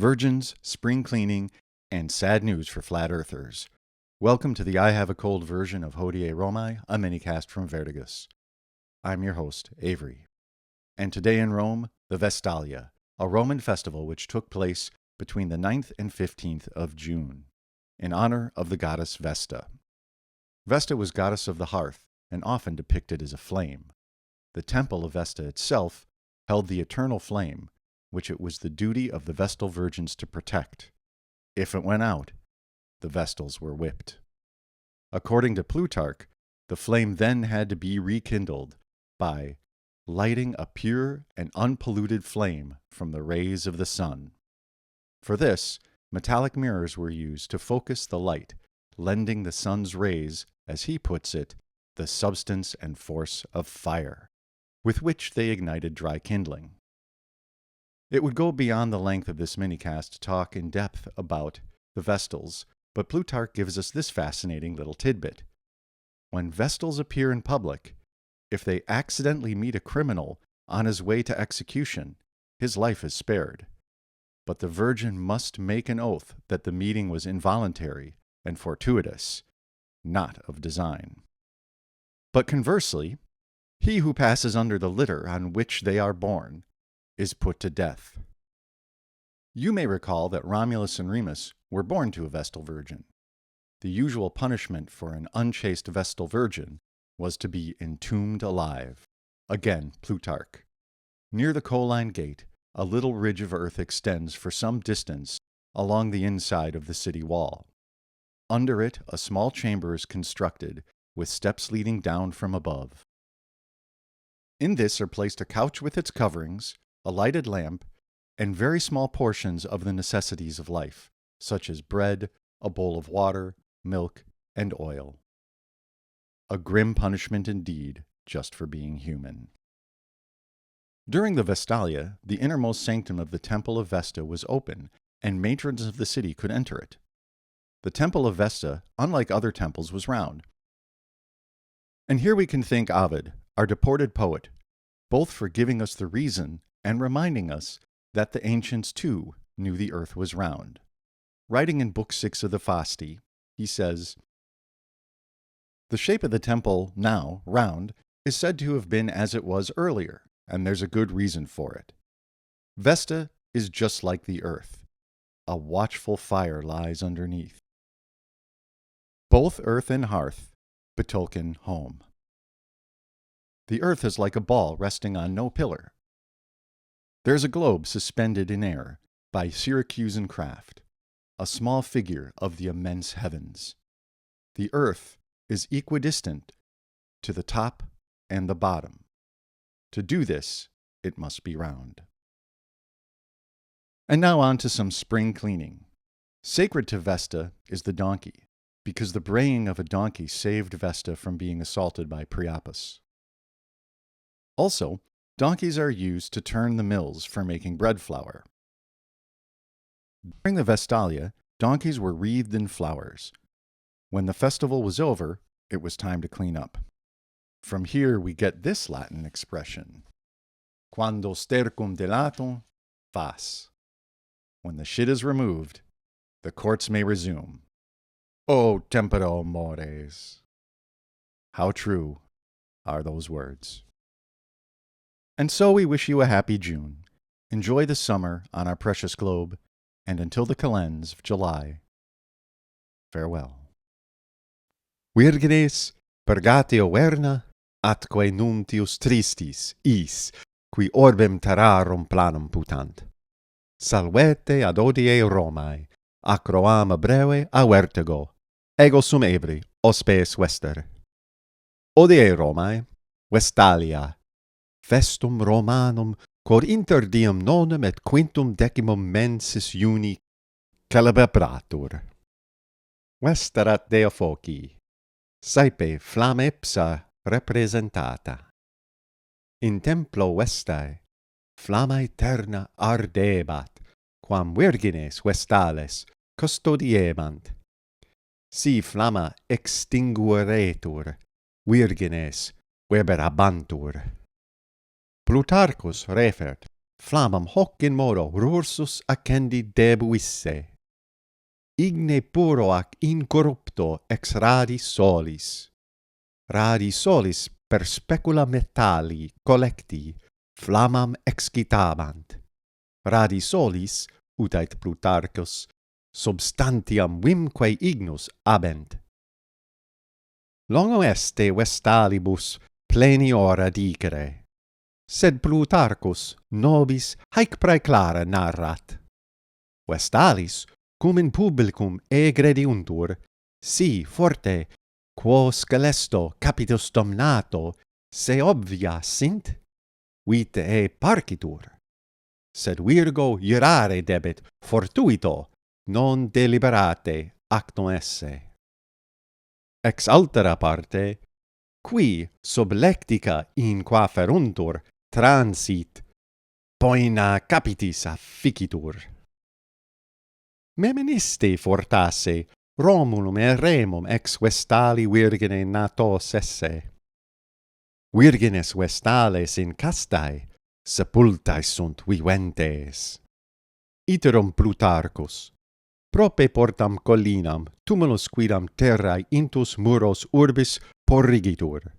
virgins, spring cleaning, and sad news for flat earthers. Welcome to the I Have a Cold version of Hodie Romae, a minicast from Vertigus. I'm your host, Avery. And today in Rome, the Vestalia, a Roman festival which took place between the 9th and 15th of June, in honor of the goddess Vesta. Vesta was goddess of the hearth, and often depicted as a flame. The temple of Vesta itself held the eternal flame, which it was the duty of the Vestal virgins to protect. If it went out, the Vestals were whipped. According to Plutarch, the flame then had to be rekindled by lighting a pure and unpolluted flame from the rays of the sun. For this, metallic mirrors were used to focus the light, lending the sun's rays, as he puts it, the substance and force of fire, with which they ignited dry kindling. It would go beyond the length of this minicast to talk in depth about the Vestals, but Plutarch gives us this fascinating little tidbit. When Vestals appear in public, if they accidentally meet a criminal on his way to execution, his life is spared. But the virgin must make an oath that the meeting was involuntary and fortuitous, not of design. But conversely, he who passes under the litter on which they are born is put to death. You may recall that Romulus and Remus were born to a Vestal virgin. The usual punishment for an unchaste Vestal virgin was to be entombed alive. Again, Plutarch. Near the Colline Gate, a little ridge of earth extends for some distance along the inside of the city wall. Under it, a small chamber is constructed, with steps leading down from above. In this are placed a couch with its coverings, a lighted lamp, and very small portions of the necessities of life, such as bread, a bowl of water, milk, and oil. A grim punishment indeed, just for being human. During the Vestalia, the innermost sanctum of the Temple of Vesta was open, and matrons of the city could enter it. The Temple of Vesta, unlike other temples, was round. And here we can thank Ovid, our deported poet, both for giving us the reason and reminding us that the ancients too knew the earth was round. Writing in Book 6 of the Fasti, he says, "The shape of the temple, now round, is said to have been as it was earlier, and there's a good reason for it. Vesta is just like the earth. A watchful fire lies underneath. Both earth and hearth betoken home. The earth is like a ball resting on no pillar. There's a globe suspended in air by Syracusan craft, a small figure of the immense heavens. The earth is equidistant to the top and the bottom. To do this, it must be round." And now on to some spring cleaning. Sacred to Vesta is the donkey, because the braying of a donkey saved Vesta from being assaulted by Priapus. Also, donkeys are used to turn the mills for making bread flour. During the Vestalia, donkeys were wreathed in flowers. When the festival was over, it was time to clean up. From here we get this Latin expression, quando stercum delatum, fas. When the shit is removed, the courts may resume. O tempora mores. How true are those words. And so we wish you a happy June. Enjoy the summer on our precious globe, and until the calends of July, farewell. Virgines purgatio verna, atque nuntius tristis is, qui orbem terrarum planum putant. Salvete ad Hodie Romae, acroam breve a vertigo, ego sum Evri, hospes Vester. Hodie Romae, Vestalia, festum Romanum, quod inter diem nonum et quintum decimum mensis Juni celebratur. Vesterat Deo foci, saepe flamma ipsa representata. In templo Vestae, flamma aeterna ardebat, quam virgines Vestales custodiebant. Si flamma extingueretur, virgines veberabantur. Plutarchus refert flammam hoc in modo rursus accendi debuisse. Igne puro ac incorrupto ex radi solis per specula metalli collecti flammam excitabant, radi solis, utait Plutarchus, substantiam vimque ignus abent. Longo est de Vestalibus pleniora dicere, sed Plutarchus nobis haec praeclara narrat. Vestalis, cum in publicum egrediuntur, si forte, quo scelesto capitus domnato, se obvia sint, vitae parcitur. Sed virgo iurare debet fortuito, non deliberate actum esse. Ex altera parte, qui sub lectica in qua feruntur transit, poena capitis afficitur. Meministe fortasse Romulum et Remum ex Vestali virgine natos esse. Virgines Vestales in castae sepultae sunt viventes. Iterum Plutarchus, prope portam collinam tumulus quidam terrae intus muros urbis porrigitur.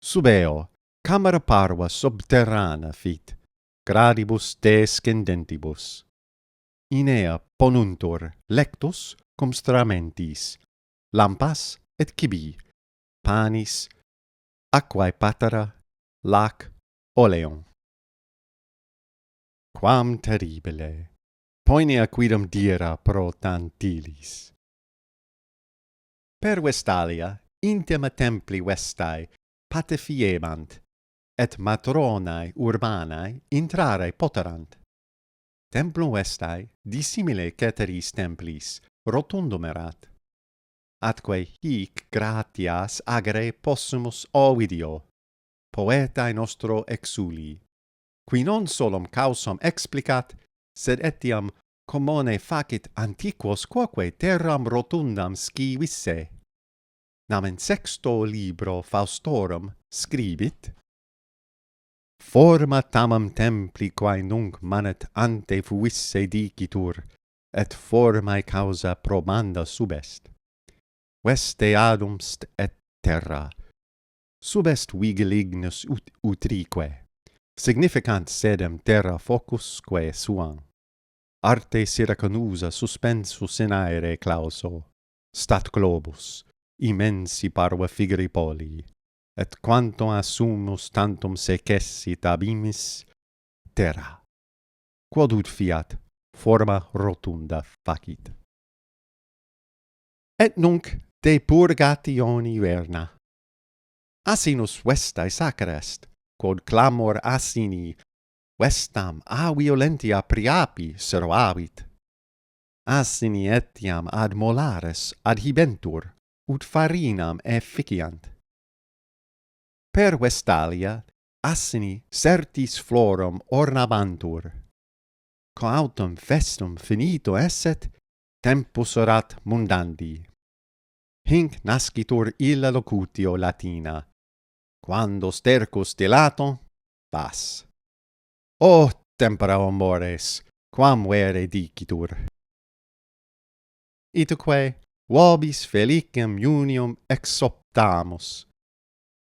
Sub eo camera parva subterrana fit, gradibus descendentibus. In ea ponuntur lectus cum stramentis, lampas et cibi, panis, aquae patera, lac, oleum. Quam terribile, poenea quidam dira pro tantilis. Per Vestalia, intima templi Vestae, patefiebant, et matronae urbanae intrare poterant. Templum Vestae, dissimile ceteris templis, rotundum erat. Atque hic gratias agere possumus ovidio, poetae nostro exuli, qui non solum causam explicat, sed etiam commone facit antiquos quoque terram rotundam scivisse. Nam in sexto libro Faustorum scribit: Forma tamam templi quae nunc manet ante fuisse dicitur, et formae causa probanda subest. Veste adumst et terra, subest vigilignus utrique, significant sedem terra focusque suam. Arte Syracusa suspensus in aere clauso, stat globus, immensi parva figuri poli, et quantum assumus tantum secessit abimis, terra, quod ut fiat, forma rotunda facit. Et nunc de purgationi verna. Asinus Vestae sacra est, quod clamor asini, Vestam a violentia priapi servavit. Asini etiam ad molares adhibentur, ut farinam efficiant. Per Vestalia, asini certis florum ornabantur. Coautum festum finito esset, tempus erat mundandi. Hinc nascitur illa locutio Latina, quando stercus dilato, vas. O tempora amores, quam vere dicitur. Itaque vobis felicem unium exoptamus,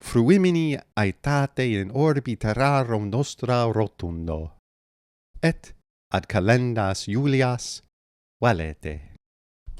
fruimini aetate in orbi terrarum nostra rotundo, et ad calendas Julias valete.